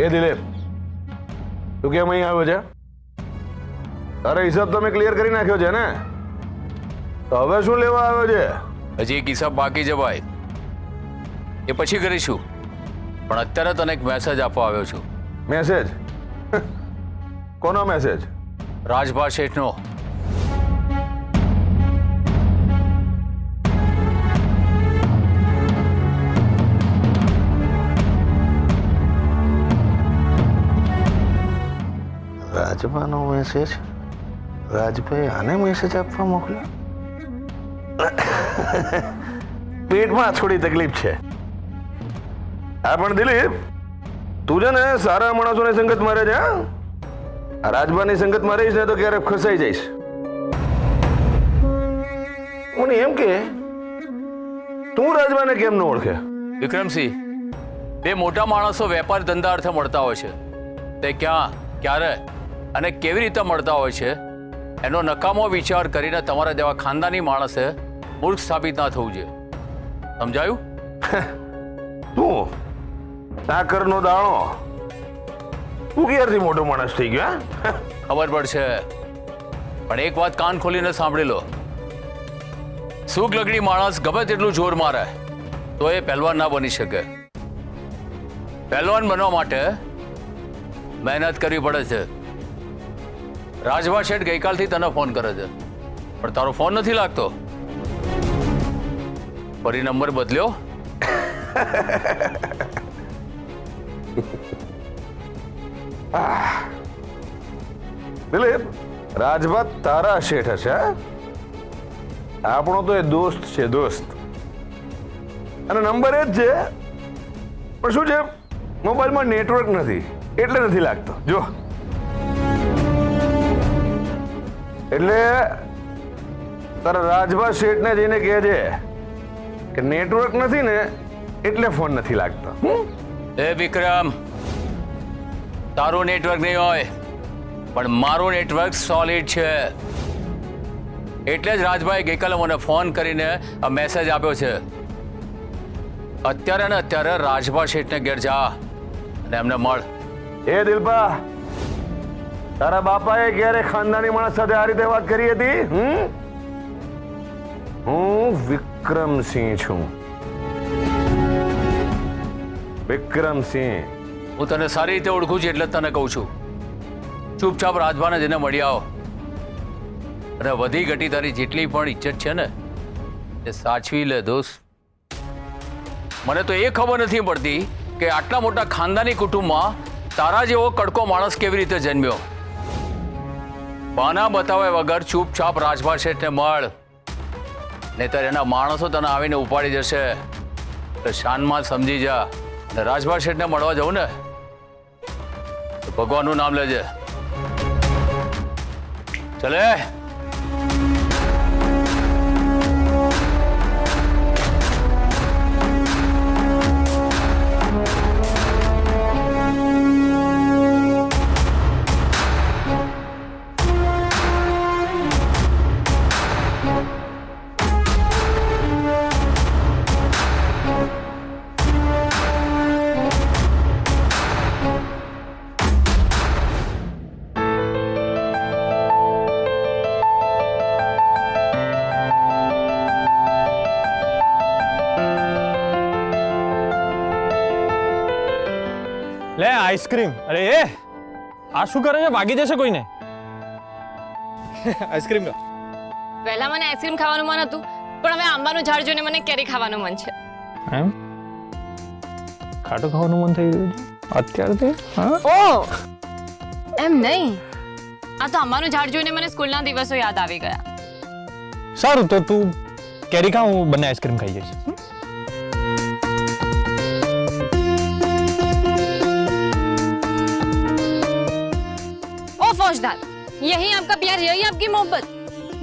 એ દિલીપ, તું કેમ અહીં આવ્યો છે? તારો હિસાબ તો મેં ક્લિયર કરી નાખ્યો છે ને? તો હવે શું લેવા આવ્યો છે? હજી એક હિસાબ બાકી છે ભાઈ, એ પછી કરીશું. પણ અત્યારે તને એક મેસેજ આપવા આવ્યો છું. મેસેજ? કોનો મેસેજ? રાજભા શેઠનો. રાજભાનો મેસેજ? રાજભાઈ આને મેસેજ આપવા મોકલ્યો? પેટમાં થોડી તકલીફ છે. હા પણ દિલીપ, તું છે ને સારા માણસોની સંગત મારે છે. આ રાજભાની સંગત માં રહીશ ને તો ક્યારેક ફસાઈ જઈશ. મને એમ કે તું રાજભાને કેમ ન ઓળખે? વિક્રમસિંહ, બે મોટા માણસો વેપાર ધંધા અર્થે મળતા હોય છે. તે ક્યાં, ક્યારે અને કેવી રીતે મળતા હોય છે એનો નકામો વિચાર કરીને તમારા જેવા ખાનદાની માણસે મૂર્ખ સ્થાપિત ના થવું જોઈએ. સમજાયું? તું સાકરનો દાણો, તું ક્યારથી મોટો માણસ થઈ ગયો? ખબર પડશે, પણ એક વાત કાન ખોલીને સાંભળી લો. સુખ લગડી માણસ ગમે તેટલું જોર મારે તો એ પહેલવાન ના બની શકે. પહેલવાન બનવા માટે મહેનત કરવી પડે છે. રાજભા શેઠ ગઈકાલથી તને ફોન કરે છે, પણ તારો ફોન નથી લાગતો. ફરી નંબર બદલ્યો? દિલીપ, રાજભા તારા શેઠ હશે. આપણો તો એ દોસ્ત છે, દોસ્ત. અને નંબર એ જ છે, પણ શું છે, મોબાઈલમાં નેટવર્ક નથી એટલે નથી લાગતો. જો એટલે તારા રાજભા શેઠને જઈને કહે છે કે નેટવર્ક નથી ને એટલે ફોન નથી લાગતો. એ વિક્રમ, તારું નેટવર્ક નહીં હોય પણ મારું નેટવર્ક સોલિડ છે. એટલે જ રાજભાઈ ગઈકાલે મને ફોન કરીને આ મેસેજ આપ્યો છે. અત્યારે ને અત્યારે રાજભા શેઠને ઘેર જા અને એમને મળ. એ દિલપા, તારા બાપાએ ક્યારે ખાનદાની માણસ સાથે આ રીતે વાત કરી હતી? હું વિક્રમસિંહ છું. વિક્રમસિંહ. હું તને સારી રીતે ઓળખું છું એટલે તને કહું છું, ચૂપચાપ રાજભાને જઈને મળી આવો. અને વધી ઘટી તારી જેટલી પણ ઇજ્જત છે ને એ સાચવી લે દોસ્ત. મને તો એ ખબર નથી પડતી કે આટલા મોટા ખાનદાની કુટુંબમાં તારા જેવો કડકો માણસ કેવી રીતે જન્મ્યો. બહાના બતાવ્યા વગર ચૂપચાપ રાજભા શેઠને મળ, નહીતર એના માણસો તને આવીને ઉપાડી જશે. એટલે શાનમાં સમજી જા. અને રાજભા શેઠને મળવા જવું ને તો ભગવાનનું નામ લેજે. ચલે. લે આઈસ્ક્રીમ. અરે એ આ શું કરે છે? વાગી જશે કોઈને. આઈસ્ક્રીમ લો. પહેલા મને આઈસ્ક્રીમ ખાવાનું મન હતું, પણ હવે આંબાનું ઝાડ જોઈને મને કેરી ખાવાનું મન છે. એમ ખાટું ખાવાનું મન થઈ ગયું છે અત્યારથી? હા, ઓ એમ નહીં, આ તો આંબાનું ઝાડ જોઈને મને સ્કૂલના દિવસો યાદ આવી ગયા. સારું તો તું કેરી ખા, હું બંને આઈસ્ક્રીમ ખાઈ જઈશ. ओ फौजदार, यही आपका प्यार, यही आपकी मोहब्बत.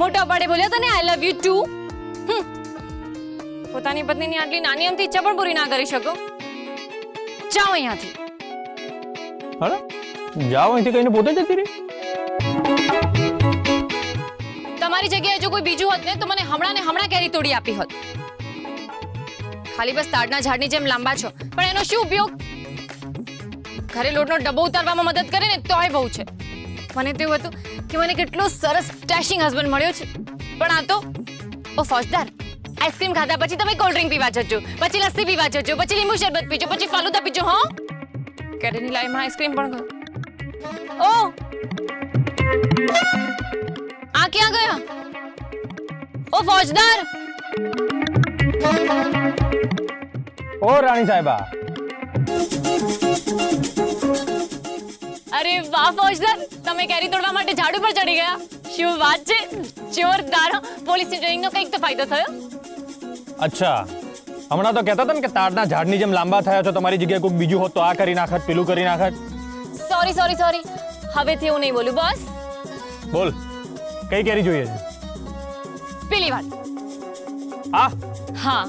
मोटा बड़े बोले था ने आई लव યુ ટુ. પોતાની પત્નીની આટલી નાની અમથી ઈચ્છા પણ પૂરી ના કરી શકો. જાઓ અહીંયાથી. અરે જાઓ અહીંથી કહીને પોતે જતી રહી. તમારી જગ્યાએ જો કોઈ બીજું હોત ને તો મને હમણાં ને હમણાં કેરી તોડી આપી હોત. ખાલી બસ તાડના ઝાડની જેમ લાંબા છો, પણ એનો શું ઉપયોગ? ઘરે લોટનો ડબ્બો ઉતારવામાં મદદ કરે ને તોય બહુ છે. મને તો એવું હતું કે મને કેટલો સરસ ડેશિંગ હસબન્ડ મળ્યો છે, પણ આ તો ઓ ફોજદાર, આઈસ્ક્રીમ ખાધા પછી તમે કોલ્ડ ડ્રિંક પીવા જજો, પછી લસ્સી પીવા જજો, પછી લીંબુ શરબત પીજો, પછી ફાલુદા પીજો. હો કેરીની લાઈમાં આઈસ્ક્રીમ પણ ગયો. ઓ આ ક્યાં ગયા? ઓ ફોજદાર, ઓ રાણી સાહેબા, અરે વાહ ફોજદાર, તમે કેરી તોડવા માટે ઝાડુ પર ચડી ગયા. શું વાત છે, જોરદાર. પોલીસની ટ્રેનિંગનો કંઈક તો ફાયદો થયો. અચ્છા, હમણાં તો કહેતા હતા ને કે તાડના ઝાડની જેમ લાંબા થયા છો, તમારી જગ્યાએ કોઈક બીજું હોત તો આ કરી નાખત, પેલું કરી નાખત. સોરી સોરી સોરી, હવેથી હું નહીં બોલું બોસ. બોલ, કઈ કેરી જોઈએ છે? પેલી વાત. આ હા,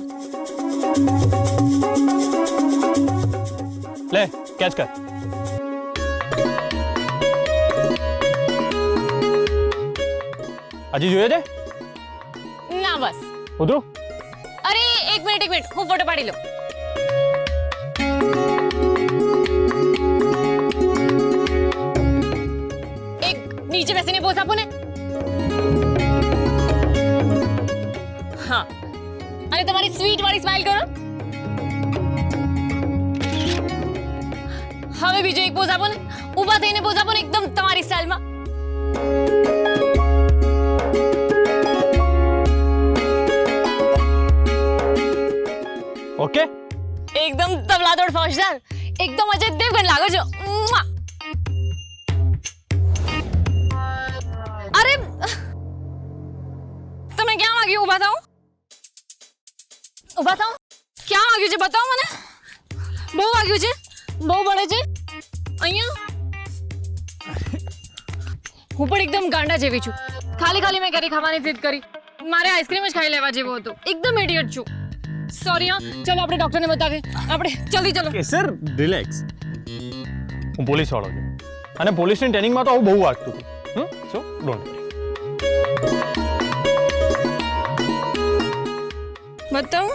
લે કેચ કર. હજી જોઈએ છે? ના બસ. ઉતરું? અરે એક મિનિટ, હું ફોટો પાડી લઉં. એક નીચે બેસીને પોઝ આપો ને. હા, અને તમારી સ્વીટ વાળી સ્માઈલ કરો. હવે બીજો એક પોઝ આપો ને, ઊભા થઈને પોઝ આપો ને, એકદમ તમારી સ્ટાઇલમાં. ઓકે. એકદમ તબલાદોડ ફોજદાર, એકદમ અજય દેવગન લાગો છો. મુઆ! અરે તમે ક્યાં વાગ્યું? ઊભા થાઓ, ઊભા થાઓ. ક્યાં વાગ્યું છે બતાવો મને. બહુ વાગ્યું છે, બહુ બળે છે અહીંયા. હું પણ એકદમ ગાંડા જેવી છું. ખાલી મેં કેરી ખાવાની જીદ કરી. મારે આઈસ્ક્રીમ જ ખાઈ લેવા જેવું હતું. એકદમ ઇડિયટ છું. સોરી હા, ચલો આપણે ડોક્ટરને બતાવીએ. આપણે જલ્દી ચલો. કે સર રિલેક્સ, હું પોલીસ વાળો છું અને પોલીસની ટ્રેનિંગમાં તો આવું બહુ વાગતું હતું. સો ડોન્ટ વરી. બતાવો.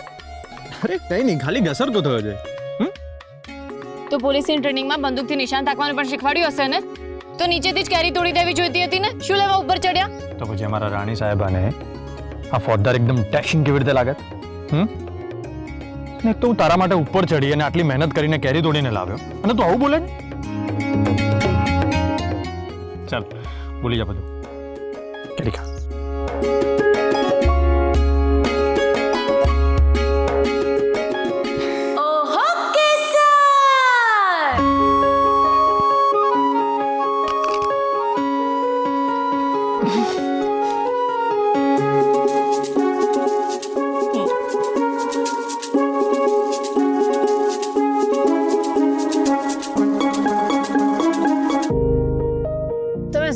અરે કઈ નહીં, ખાલી ઘસરકો થયો છે. તો પોલીસની ટ્રેનિંગમાં બંદૂકથી નિશાન તાકવાનું પણ શીખવાડ્યું હશે ને? તો નીચેથી જ કેરી તોડી દેવી જોઈતી હતી ને. શું લેવા ઉપર ચડ્યા? તો પછી અમારા રાણી સાહેબાને આ ફોજદાર એકદમ ડેશિંગ કેવી રીતે લાગે? ને તો હું તારા માટે ઉપર ચડી અને આટલી મહેનત કરીને કેરી તોડીને લાવ્યો અને તું આવું બોલે ને? ચાલ બોલી જા બધું. કેરી ખા. ઓહો કેસર!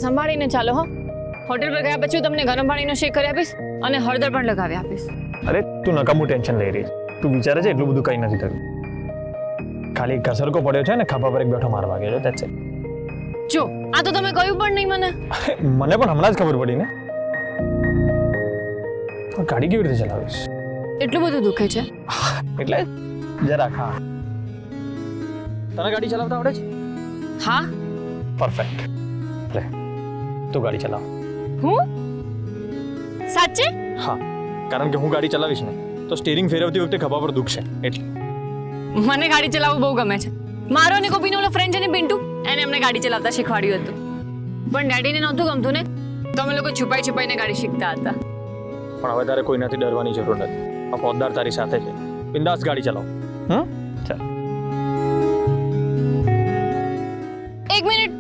સંભાળીને ચાલો હો. હોટેલ પર ગયા પછી હું તમને ગરમ પાણીનો શેક કરી આપીશ અને હળદર પણ લગાવી આપીશ. અરે તું નકામું ટેન્શન લઈ રહી છે. તું વિચારે છે એટલું બધું કંઈ નથી થયું. ખાલી ઘસરકો પડ્યો છે ને ખભા પર એક બેઠો માર વાગ્યો છે. that's it. જો આ તો તમે કહ્યું પણ નહીં મને. મને પણ હમણાં જ ખબર પડી ને. તો ગાડી કેવી રીતે ચલાવીશ? એટલું બધું દુખે છે? એટલે જરાક. હા, તને ગાડી ચલાવતા આવડે છે? હા. પરફેક્ટ. લે તું ગાડી ચલાવ. હું? સાચે? હા, કારણ કે હું ગાડી ચલાવીશ ને તો સ્ટીરિંગ ફેરવતી વખતે ખભા પર દુખશે એટલે. મને ગાડી ચલાવવું બહુ ગમે છે. મારો અને ગોપીનો ઓલો ફ્રેન્ડ છે ને પિન્ટુ, એને અમને ગાડી ચલાવતા શીખવાડ્યું હતું. પણ ડેડીને નહોતું ગમતું ને, તો અમે લોકો છુપાઈને ગાડી શીખતા હતા. પણ હવે તારે કોઈનાથી ડરવાની જરૂર નથી. આ ફોજદાર તારી સાથે છે. બિંદાસ ગાડી ચલાવ. ચાલ. એક મિનિટ.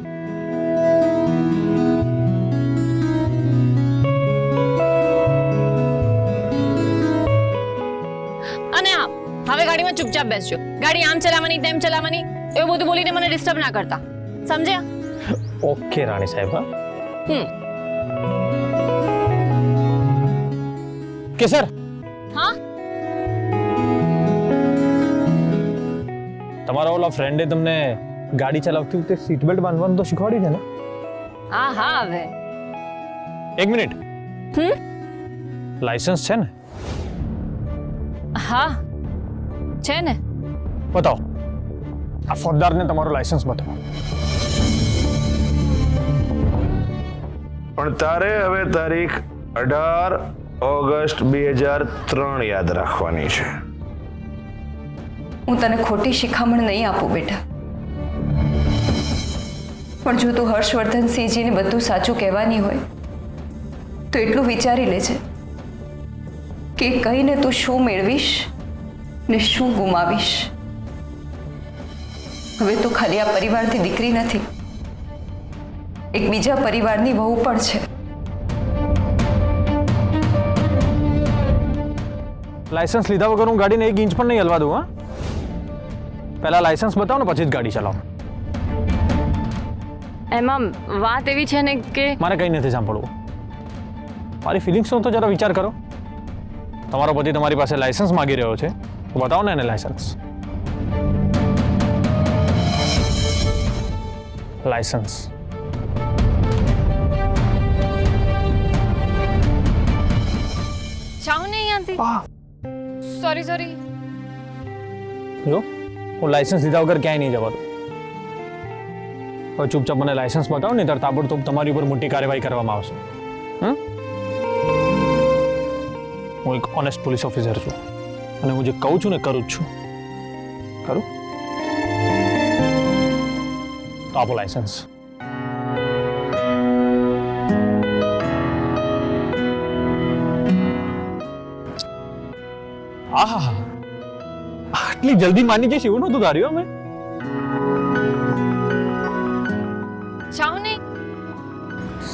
અને હા, હવે ગાડીમાં ચૂપચાપ બેસજો. ગાડી આમ ચલાવવાની તેમ ચલાવવાની એવું બધું બોલીને મને ડિસ્ટર્બ ના કરતા, સમજ્યા? ઓકે રાણી સાહેબ. હા કે સર. હા, તમારા ઓલા ફ્રેન્ડે તમને ગાડી ચલાવતી વખતે સીટ બેલ્ટ બાંધવાનું તો શીખવાડ્યું છે ને? હા હા. હવે એક મિનિટ. લાયસન્સ છે ને? હા છે ને. બતાવો. આ ફોજદારને તમારું લાયસન્સ બતાવો. પણ તારે હવે તારીખ 18 ઓગસ્ટ 2003 યાદ રાખવાની છે. હું તને ખોટી શિખામણ નહીં આપું બેટા, પણ જો તું હર્ષવર્ધનસિંહજીને બધું સાચું કહેવાની હોય તો એટલું વિચારી લેજે કે કહીને તું શું મેળવીશ ને શું ગુમાવીશ. હવે તું ખાલી આ પરિવારથી દીકરી નથી, એક બીજા પરિવારની વહુ પણ છે. લાયસન્સ લીધા વગર હું ગાડીને 1 ઇંચ પણ નહીં હલવા દઉં. હા, પહેલા લાયસન્સ બતાવો ને પછી જ ગાડી ચલાવો. એમાં વાત એવી છે ને કે મારે કંઈ નથી સાંભળવું. મારી ફિલિંગ્સનો તો જરા વિચાર કરો. તમારો પતિ તમારી પાસે લાયસન્સ માંગી રહ્યો છે તો બતાવો ને એને લાયસન્સ. લાયસન્સ. જાઓ ને અહીંયાથી. સોરી જો હું લાયસન્સ લીધા વગર ક્યાંય નહીં જવા દઉં. હવે ચૂપચાપ મને લાયસન્સ બતાવો, નહીં તો તાબડતોબ તમારી ઉપર મોટી કાર્યવાહી કરવામાં આવશે. હું એક ઓનેસ્ટ પોલીસ ઓફિસર છું અને હું જે કહું છું ને કરું જ છું. કરું તો આપો લાયસન્સ. આહા, આટલી જલ્દી માની જઈશ એવું નહોતું ધાર્યું અમે. જાઓ ને.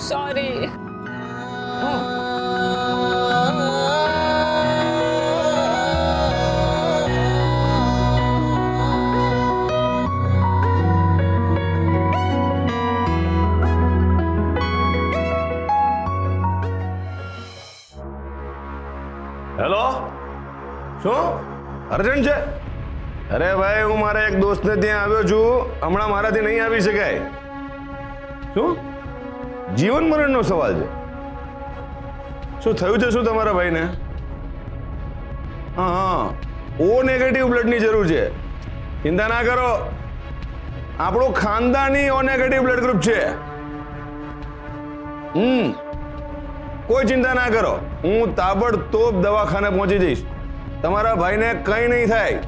સોરી. હેલો, શું અર્જન્ટ છે? અરે ભાઈ, હું મારા એક દોસ્તને ત્યાં આવ્યો છું. હમણાં મારાથી નહીં આવી શકાય. શું જીવન મરણનો સવાલ છે? શું થયું છે શું તમારા ભાઈને? હા, ઓ નેગેટિવ બ્લડની જરૂર છે. ચિંતા ના કરો, આપણું ખાનદાની ઓ નેગેટિવ બ્લડ ગ્રુપ છે. કોઈ ચિંતા ના કરો, હું તાબડતોબ દવાખાને પહોંચી જઈશ. તમારા ભાઈને કંઈ નહીં થાય,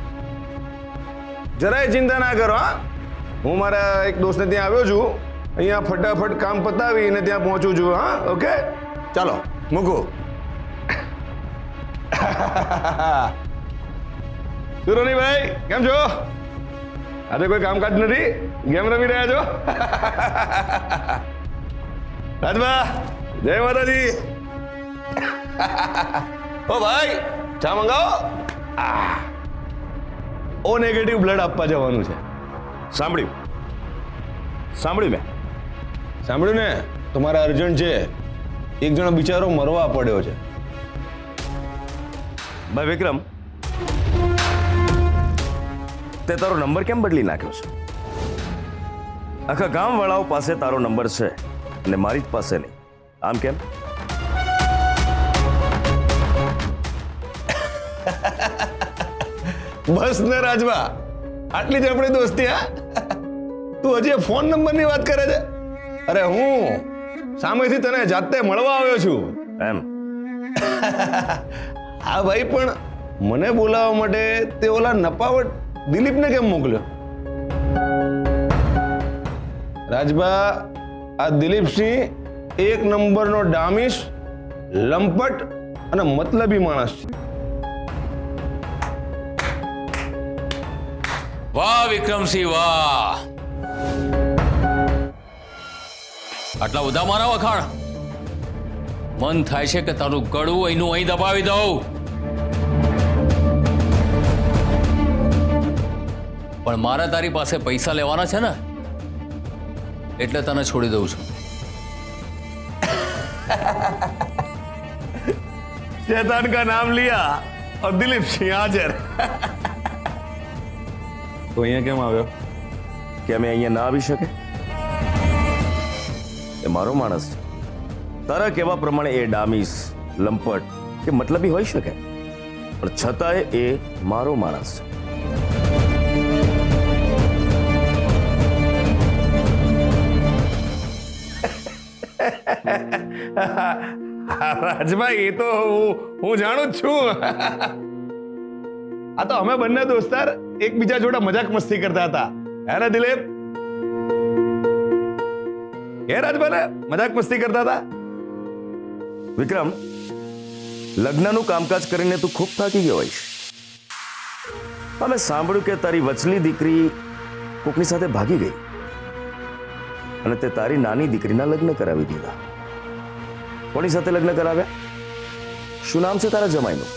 જરાય ચિંતા ના કરો. હા, હું મારા એક દોસ્તને ત્યાં આવ્યો છું. અહીંયા ફટાફટ કામ પતાવીને ત્યાં પહોંચું છું. હા, ઓકે, ચાલો મૂકું. સુરોનીભાઈ, કેમ છો? આજે કોઈ કામકાજ નથી, ગેમ રમી રહ્યા છો? રાજબા, જય માતાજી. ઓ ભાઈ, ચા મંગાવો. ઓ નેગેટિવ બ્લડ આપવા જવાનું છે. સાંભળ્યું મેં. સાંભળ્યું ને? તમારે અર્જન્ટ છે. એક જણો બિચારો મરવા પડ્યો છે. ભાઈ વિક્રમ, તે તારો નંબર કેમ બદલી નાખ્યો છે? આખા ગામવાળાઓ પાસે તારો નંબર છે અને મારી જ પાસે નહીં. આમ કેમ? બસ ને રાજબા, આટલી જ આપણી દોસ્તી. હા, તું હજી ફોન નંબરની વાત કરે છે? અરે હું સામેથી તને જાતે મળવા આવ્યો છું. એમ? હા ભાઈ, પણ મને બોલાવવા માટે તે ઓલા નપાવટ દિલીપને કેમ મોકલ્યો? રાજબા, આ દિલીપસિંહ 1 નંબરનો ડામીશ, લંપટ અને મતલબી માણસ છે. વાહ વિક્રમસિંહ, વાહ! આટલા બધા મારા વખાણ. મન થાય છે કે તારું ગળું અહીંનું અહીં દબાવી દઉં, પણ મારા તારી પાસે પૈસા લેવાના છે ને, એટલે તને છોડી દઉં છું. शैतान का नाम लिया और दिलीप सिंह हाजिर. તો અહીંયા કેમ આવ્યો? કે અમે અહીંયા ના આવી શકે? એ મારો માણસ છે. તારા કહેવા પ્રમાણે એ ડામીસ, લંપટ કે મતલબી હોઈ શકે, પણ છતાંય એ મારો માણસ છે. રાજભાઈ એ તો હું જાણું જ છું. આ તો અમે બંને દોસ્તાર એકબીજા જોડે મજાક મસ્તી કરતા હતા. હે ને દિલીપ? કે રાજભાઈ મજાક મસ્તી કરતા હતા? વિક્રમ, લગ્નનું કામકાજ કરીને તું ખૂબ થાકી ગયો હોઈશ. અમે સાંભળ્યું કે તારી વચલી દીકરી કોકની સાથે ભાગી ગઈ અને તે તારી નાની દીકરીના લગ્ન કરાવી દીધા. કોની સાથે લગ્ન કરાવ્યા? શું નામ છે તારા જમાઈનું?